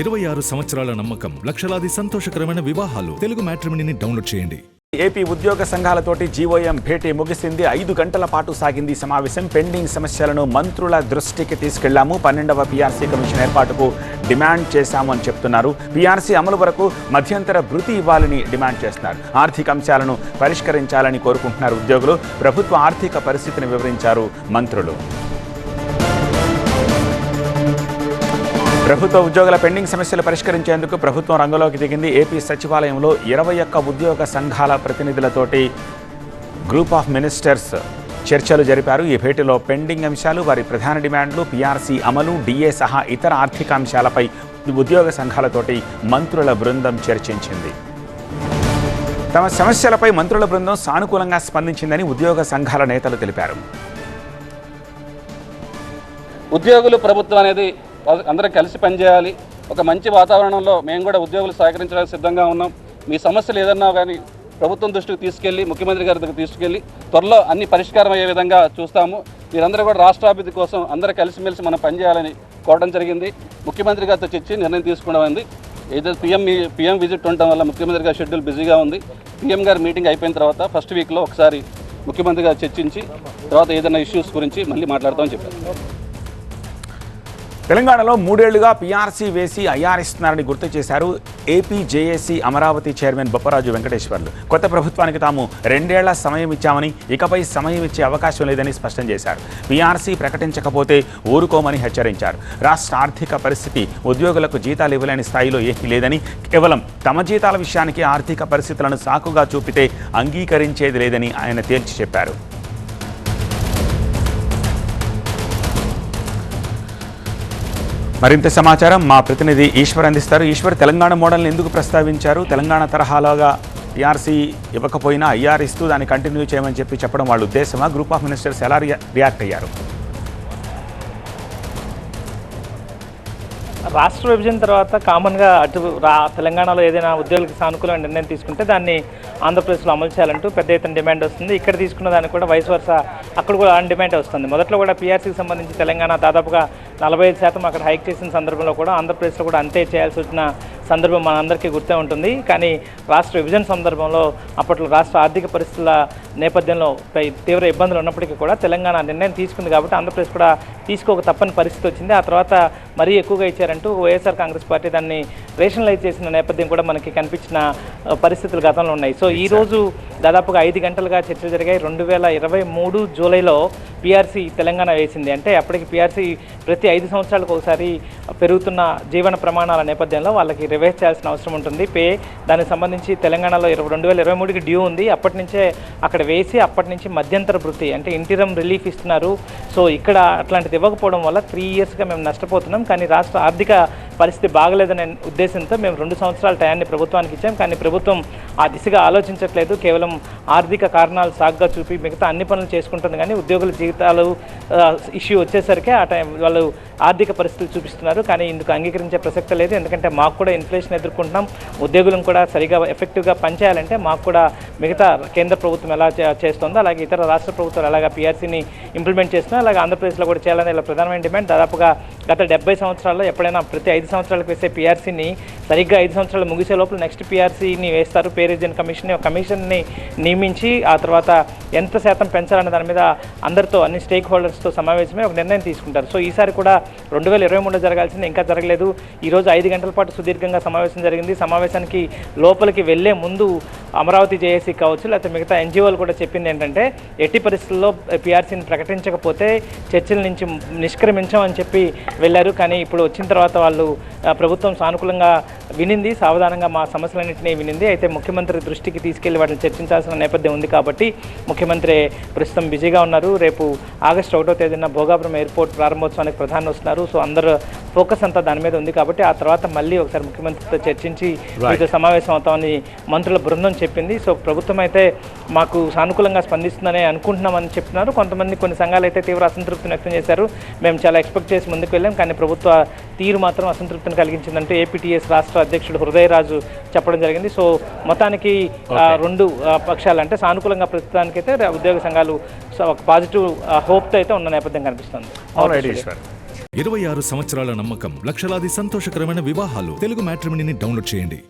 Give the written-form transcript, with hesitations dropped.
26 సంవత్సరాల నమ్మకం, లక్షలాది సంతోషకరమైన వివాహాలు. తెలుగు మ్యాట్రిమోనీని డౌన్లోడ్ చేయండి. ఏపీ ఉద్యోగ సంఘాలతోటి జీవోఎం భేటీ ముగిసింది. 5 గంటల పాటు సాగింది సమావేశం. పెండింగ్ సమస్యలను మంత్రుల దృష్టికి తీసుకెళ్లాము. 12వ పీఆర్సీ కమిషన్ ఏర్పాటుకు డిమాండ్ చేశాము అని చెప్తున్నారు. పీఆర్సీ అమలు వరకు మధ్యంతర భృతి ఇవ్వాలని డిమాండ్ చేస్తున్నారు. ఆర్థిక అంశాలను పరిష్కరించాలని కోరుకుంటున్నారు ఉద్యోగులు. ప్రభుత్వ ఆర్థిక పరిస్థితిని వివరించారు మంత్రులు. ప్రభుత్వ ఉద్యోగుల పెండింగ్ సమస్యలు పరిష్కరించేందుకు ప్రభుత్వం రంగంలోకి దిగింది. ఏపీ సచివాలయంలో 21 ఉద్యోగ సంఘాల ప్రతినిధులతోటి గ్రూప్ ఆఫ్ మినిస్టర్స్ చర్చలు జరిపారు. ఈ భేటీలో పెండింగ్ అంశాలు, వారి ప్రధాన డిమాండ్లు, పీఆర్సీ అమలు, డిఏ సహా ఇతర ఆర్థిక అంశాలపై ఉద్యోగ సంఘాలతోటి మంత్రుల బృందం చర్చించింది. తమ సమస్యలపై మంత్రుల బృందం సానుకూలంగా స్పందించిందని ఉద్యోగ సంఘాల నేతలు తెలిపారు. ఉద్యోగులు ప్రభుత్వం అనేది అందరం కలిసి పనిచేయాలి. ఒక మంచి వాతావరణంలో మేము కూడా ఉద్యోగులు సహకరించడానికి సిద్ధంగా ఉన్నాం. మీ సమస్యలు ఏదన్నా కానీ ప్రభుత్వం దృష్టికి తీసుకెళ్ళి, ముఖ్యమంత్రి గారి దగ్గరికి తీసుకెళ్ళి త్వరలో అన్ని పరిష్కారం అయ్యే విధంగా చూస్తాము. మీరందరూ కూడా రాష్ట్రాభివృద్ధి కోసం అందరూ కలిసిమెలిసి మనం పనిచేయాలని కోరడం జరిగింది. ముఖ్యమంత్రి గారితో చర్చి నిర్ణయం తీసుకోవడం అయింది. ఏదో పీఎం విజిట్ ఉండటం వల్ల ముఖ్యమంత్రి గారి షెడ్యూల్ బిజీగా ఉంది. పీఎం గారి మీటింగ్ అయిపోయిన తర్వాత ఫస్ట్ వీక్లో ఒకసారి ముఖ్యమంత్రి గారు చర్చించి తర్వాత ఏదైనా ఇష్యూస్ గురించి మళ్ళీ మాట్లాడతామని చెప్పారు. తెలంగాణలో 3 ఏళ్లుగా పీఆర్సీ వేసి ఐఆర్ ఇస్తున్నారని గుర్తు చేశారు AP JAC Amaravati chairman Bopparaju Venkateswarlu. కొత్త ప్రభుత్వానికి తాము 2 ఏళ్ల సమయం ఇచ్చామని, ఇకపై సమయం ఇచ్చే అవకాశం లేదని స్పష్టం చేశారు. పీఆర్సీ ప్రకటించకపోతే ఊరుకోమని హెచ్చరించారు. రాష్ట్ర ఆర్థిక పరిస్థితి ఉద్యోగులకు జీతాలు ఇవ్వలేని స్థాయిలో ఏమీ లేదని, కేవలం తమ జీతాల విషయానికి ఆర్థిక పరిస్థితులను సాకుగా చూపితే అంగీకరించేది లేదని ఆయన తేల్చి చెప్పారు. మరింత సమాచారం మా ప్రతినిధి ఈశ్వర్ అందిస్తారు. ఈశ్వర్, తెలంగాణ మోడల్ని ఎందుకు ప్రస్తావించారు? తెలంగాణ తరహాలోగా పీఆర్సీ ఇవ్వకపోయినా ఐఆర్ ఇస్తూ దాన్ని కంటిన్యూ చేయమని చెప్పడం వాళ్ళ ఉద్దేశమా? గ్రూప్ ఆఫ్ మినిస్టర్స్ ఎలా రియాక్ట్ అయ్యారు? రాష్ట్ర విభజన తర్వాత కామన్గా తెలంగాణలో ఏదైనా ఉద్యోగులకు సానుకూలమైన నిర్ణయం తీసుకుంటే దాన్ని ఆంధ్రప్రదేశ్లో అమలు చేయాలంటూ పెద్ద ఎత్తున డిమాండ్ వస్తుంది. ఇక్కడ తీసుకున్న దానికి కూడా వైస్ వర్స అక్కడ కూడా ఆ డిమాండ్ వస్తుంది. మొదట్లో కూడా పీఆర్సీకి సంబంధించి తెలంగాణ దాదాపుగా 45% అక్కడ హైక్ చేసిన సందర్భంలో కూడా ఆంధ్రప్రదేశ్లో కూడా అంతే చేయాల్సి వచ్చిన సందర్భం మనందరికీ గుర్తే ఉంటుంది. కానీ రాష్ట్ర విభజన సందర్భంలో అప్పట్లో రాష్ట్ర ఆర్థిక పరిస్థితుల నేపథ్యంలో తీవ్ర ఇబ్బందులు ఉన్నప్పటికీ కూడా తెలంగాణ నిర్ణయం తీసుకుంది కాబట్టి ఆంధ్రప్రదేశ్ కూడా తీసుకోక తప్పని పరిస్థితి వచ్చింది. ఆ తర్వాత మరీ ఎక్కువగా ఇచ్చారంటూ వైఎస్ఆర్ కాంగ్రెస్ పార్టీ దాన్ని రేషనలైజ్ చేసిన నేపథ్యం కూడా మనకి కనిపించిన పరిస్థితులు గతంలో ఉన్నాయి. సో ఈరోజు దాదాపుగా 5 గంటలుగా చర్చలు జరిగాయి. 2023 జూలైలో పీఆర్సీ తెలంగాణ వేసింది. అంటే అప్పటికి పీఆర్సీ ప్రతి 5 సంవత్సరాలకు ఒకసారి పెరుగుతున్న జీవన ప్రమాణాల నేపథ్యంలో వాళ్ళకి రివైజ్ చేయాల్సిన అవసరం ఉంటుంది. దానికి సంబంధించి తెలంగాణలో 2023కి డ్యూ ఉంది. అప్పటి నుంచే అక్కడ వేసి అప్పటి నుంచి మధ్యంతర భృతి అంటే ఇంటిరం రిలీఫ్ ఇస్తున్నారు. సో ఇక్కడ అట్లాంటిది ఇవ్వకపోవడం వల్ల 3 ఇయర్స్గా మేము నష్టపోతున్నాం. కానీ రాష్ట్ర ఆర్థిక పరిస్థితి బాగలేదనే ఉద్దేశంతో మేము 2 సంవత్సరాల టయాన్ని ప్రభుత్వానికి ఇచ్చాం. కానీ ప్రభుత్వం ఆ దిశగా ఆలోచించట్లేదు. కేవలం ఆర్థిక కారణాలు సాగ్గా చూపి మిగతా అన్ని పనులు చేసుకుంటుంది. కానీ ఉద్యోగుల జీవితాలు ఇష్యూ వచ్చేసరికి ఆ టైం వాళ్ళు ఆర్థిక పరిస్థితులు చూపిస్తున్నారు. కానీ ఇందుకు అంగీకరించే ప్రసక్తి లేదు. ఎందుకంటే మాకు కూడా ఇన్ఫ్లేషన్ ఎదుర్కొంటున్నాం. ఉద్యోగులను కూడా సరిగా ఎఫెక్టివ్గా పనిచేయాలంటే మాకు కూడా మిగతా కేంద్ర ప్రభుత్వం ఎలా చేస్తుందో అలాగే ఇతర రాష్ట్ర ప్రభుత్వాలు ఎలాగా పీఆర్సీని ఇంప్లిమెంట్ చేస్తున్నా అలాగే ఆంధ్రప్రదేశ్లో కూడా చేయాలని ఇలా ప్రధానమైన డిమాండ్. దాదాపుగా గత 70 సంవత్సరాల్లో ఎప్పుడైనా ప్రతి 5 సంవత్సరాలకు వేసే పీఆర్సీని సరిగ్గా 5 సంవత్సరాలు ముగిసే లోపల నెక్స్ట్ పీఆర్సీని వేస్తారు. పే రివిజన్ కమిషన్ని నియమించి ఆ తర్వాత ఎంత శాతం పెంచాలనే దాని మీద అందరితో అన్ని స్టేక్ హోల్డర్స్తో సమావేశమై ఒక నిర్ణయం తీసుకుంటారు. సో ఈసారి కూడా 2023లో జరగాల్సింది ఇంకా జరగలేదు. ఈరోజు 5 గంటల పాటు సుదీర్ఘంగా సమావేశం జరిగింది. సమావేశానికి లోపలికి వెళ్లే ముందు అమరావతి జేఏసీ కావచ్చు లేకపోతే మిగతా ఎన్జిఓలు కూడా చెప్పింది ఏంటంటే ఎట్టి పరిస్థితుల్లో పీఆర్సీని ప్రకటించకపోతే చర్చల నుంచి నిష్క్రమించామని చెప్పి వెళ్ళారు. కానీ ఇప్పుడు వచ్చిన తర్వాత వాళ్ళు ప్రభుత్వం సానుకూలంగా వినింది, సావధానంగా మా సమస్యలన్నింటినీ వినింది. అయితే ముఖ్యమంత్రి దృష్టికి తీసుకెళ్లి వాటిని చర్చించాల్సిన నేపథ్యం ఉంది కాబట్టి ముఖ్యమంత్రి ప్రస్తుతం బిజీగా ఉన్నారు. రేపు ఆగస్టు 1వ తేదీన భోగాపురం ఎయిర్పోర్ట్ ప్రారంభోత్సవానికి ప్రధాని వస్తున్నారు. సో అందరూ ఫోకస్ అంతా దాని మీద ఉంది కాబట్టి ఆ తర్వాత మళ్ళీ ఒకసారి ముఖ్యమంత్రితో చర్చించి మీతో సమావేశం అవుతామని మంత్రుల బృందం చెప్పింది. సో ప్రభుత్వం అయితే మాకు సానుకూలంగా స్పందిస్తుందని అనుకుంటున్నామని చెప్తున్నారు. కొంతమంది కొన్ని సంఘాలు అయితే తీవ్ర అసంతృప్తిని వ్యక్తం చేశారు. మేము చాలా ఎక్స్పెక్ట్ చేసి ముందుకు వెళ్ళాం కానీ ప్రభుత్వ తీరు మాత్రం అసంతృప్తిని కలిగించిందంటూ ఏపీటీఎస్ రాష్ట్ర అధ్యక్షుడు హృదయరాజు చెప్పడం జరిగింది. సో మొత్తానికి 2 పక్షాలు అంటే సానుకూలంగా ప్రస్తుతానికైతే ఉద్యోగ సంఘాలు ఒక పాజిటివ్ హోప్తో అయితే ఉన్న నేపథ్యం కనిపిస్తుంది. 26 సంవత్సరాల నమ్మకం, లక్షలాది సంతోషకరమైన వివాహాలు. తెలుగు మ్యాట్రిమనీని డౌన్లోడ్ చేయండి.